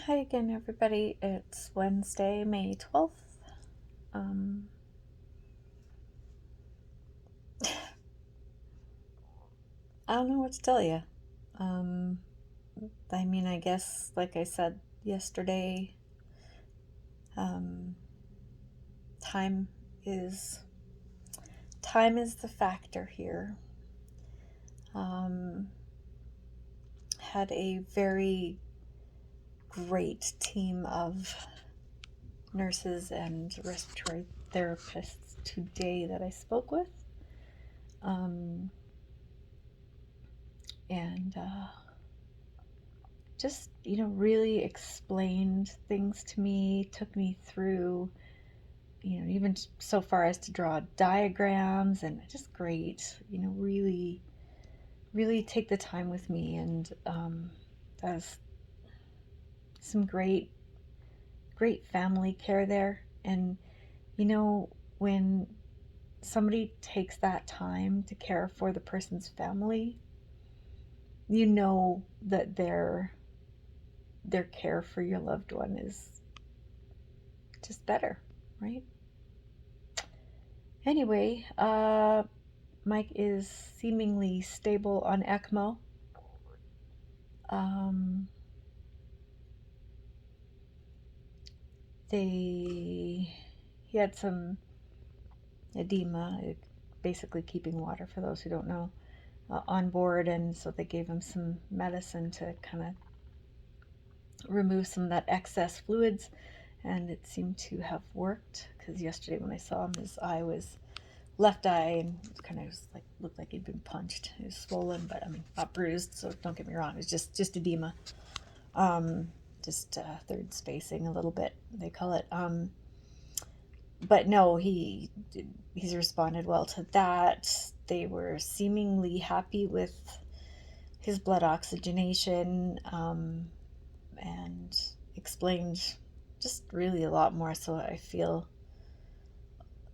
Hi again, everybody. It's Wednesday, May 12th. Um, I don't know what to tell you. Um, I guess, like I said yesterday, um, time is time is the factor here. Um, had a very great team of nurses and respiratory therapists today that I spoke with. Um, and just really explained things to me, took me through, even so far as to draw diagrams, and just great, really really take the time with me. And that's some great family care there. And when somebody takes that time to care for the person's family, that their care for your loved one is just better, right? Anyway, Mike is seemingly stable on ECMO. Um, he had some edema, basically keeping water, for those who don't know, on board, and so they gave him some medicine to kind of remove some of that excess fluids, and it seemed to have worked, because yesterday when I saw him, his eye was left eye, and kind of like looked like he'd been punched. It was swollen, but not bruised. So don't get me wrong, it was just edema, um, just third spacing a little bit, they call it. But no, he's responded well to that. They were seemingly happy with his blood oxygenation, and explained just really a lot more. So I feel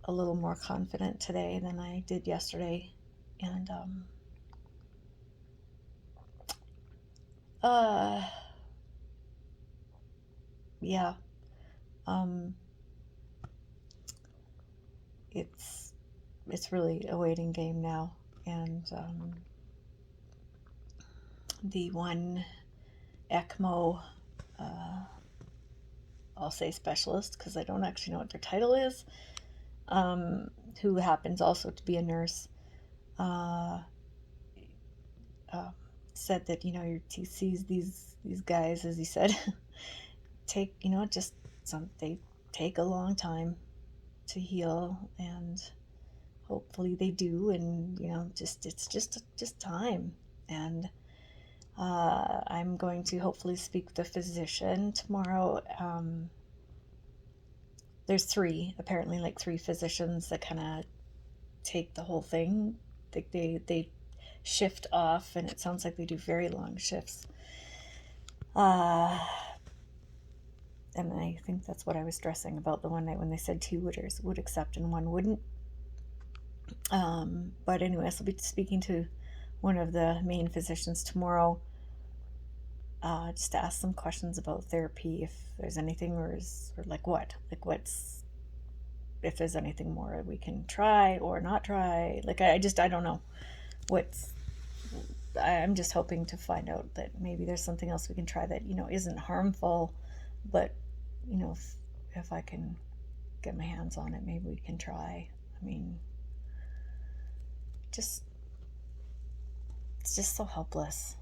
a little more confident today than I did yesterday. And uh yeah, um it's it's really a waiting game now. And the one ECMO, uh, I'll say specialist because I don't actually know what their title is, um, who happens also to be a nurse, uh, uh, said that your TCs, these guys, as he said, take just they take a long time to heal, and hopefully they do. And just it's just time. And I'm going to hopefully speak with a physician tomorrow. There's apparently like three physicians that kind of take the whole thing. They shift off, and it sounds like they do very long shifts. Uh, and I think that's what I was stressing about the one night when they said two would accept and one wouldn't. But anyway, I'll be speaking to one of the main physicians tomorrow, just to ask some questions about therapy, if there's anything, or what's, if there's anything more we can try or not try. I don't know what's. I'm just hoping to find out that maybe there's something else we can try that isn't harmful, but if I can get my hands on it, maybe we can try. Just it's just so helpless.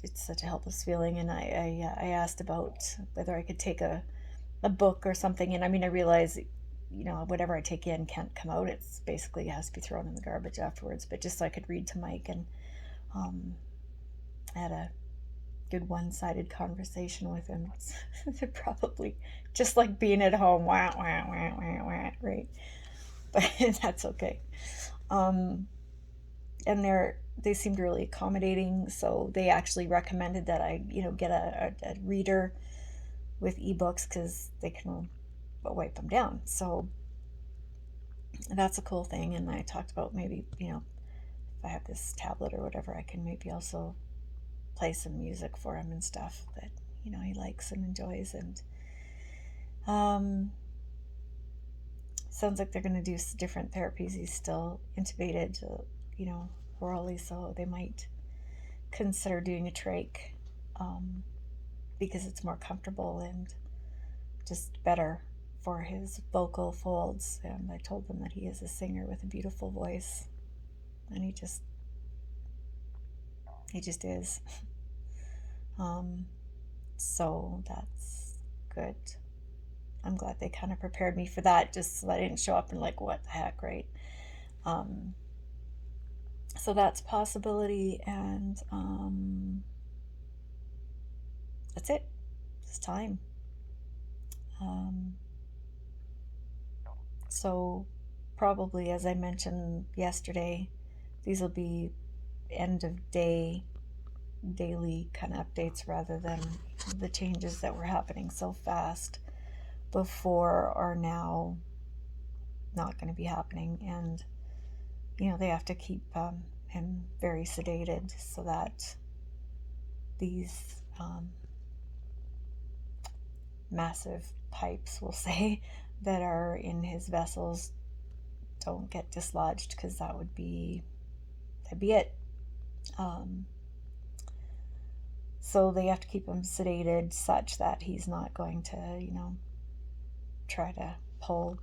It's such a helpless feeling. And I asked about whether I could take a book or something, and I realize whatever I take in can't come out. It's basically, it has to be thrown in the garbage afterwards. But just so I could read to Mike, and I had a good one-sided conversation with him. It's probably just like being at home, wah, wah, wah, wah, wah, right? But that's okay. Um, and they seemed really accommodating, so they actually recommended that I get a reader with ebooks, because they can wipe them down. So that's a cool thing. And I talked about maybe if I have this tablet or whatever, I can maybe also play some music for him and stuff that he likes and enjoys. And um, sounds like they're going to do different therapies. He's still intubated, orally, so they might consider doing a trach, because it's more comfortable and just better for his vocal folds. And I told them that he is a singer with a beautiful voice, and he just is. So that's good. I'm glad they kind of prepared me for that, just so that I didn't show up and like, what the heck, right? So that's a possibility, and that's it. It's time. So probably, as I mentioned yesterday, these will be end of day daily kind of updates rather than the changes that were happening so fast before are now not going to be happening. And they have to keep him very sedated so that these massive pipes, we'll say, that are in his vessels don't get dislodged, because that'd be it. So they have to keep him sedated such that he's not going to, try to pull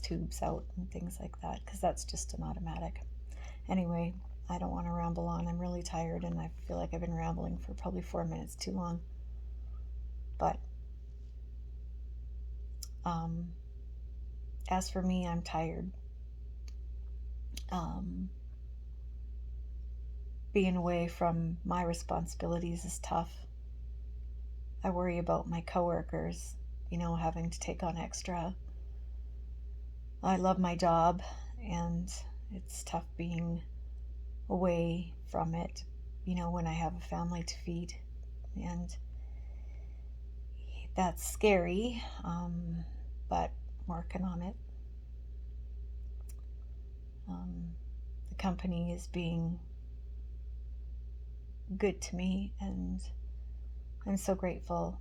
tubes out and things like that, because that's just an automatic. Anyway, I don't want to ramble on. I'm really tired, and I feel like I've been rambling for probably 4 minutes too long. But as for me, I'm tired. Being away from my responsibilities is tough. I worry about my coworkers, having to take on extra. I love my job, and it's tough being away from it, when I have a family to feed. And that's scary, but working on it. The company is being good to me, and I'm so grateful.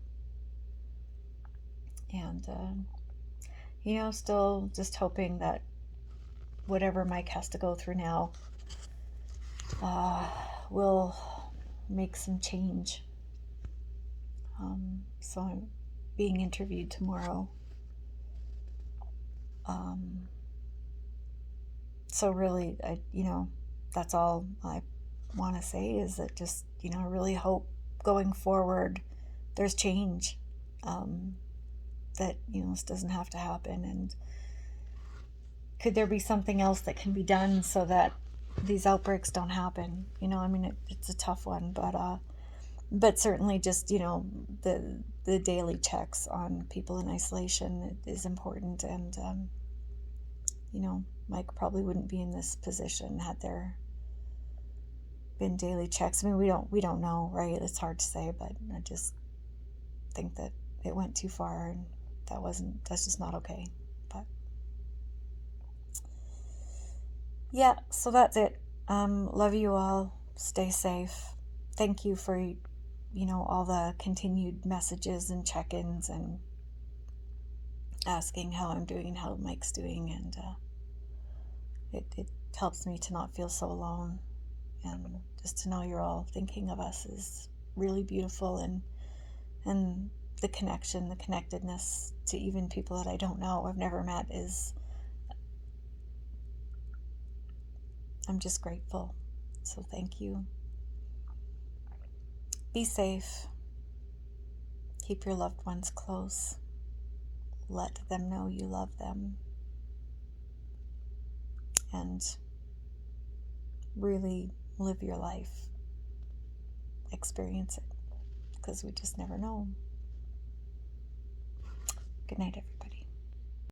And still just hoping that whatever Mike has to go through now will make some change. So I'm being interviewed tomorrow. So really, that's all I want to say, is that just, I really hope going forward there's change, that, this doesn't have to happen. And could there be something else that can be done so that these outbreaks don't happen? It's a tough one, but certainly just, the daily checks on people in isolation is important. And, Mike probably wouldn't be in this position had there been daily checks. We don't know, right? It's hard to say, but I just think that it went too far, and that's just not okay. But yeah, so that's it. Love you all. Stay safe. Thank you for, all the continued messages and check-ins and asking how I'm doing and how Mike's doing. And it helps me to not feel so alone. And just to know you're all thinking of us is really beautiful. And the connection, the connectedness to even people that I don't know, I've never met, I'm just grateful. So thank you. Be safe. Keep your loved ones close. Let them know you love them. And really live your life. Experience it, because we just never know. Good night, everybody.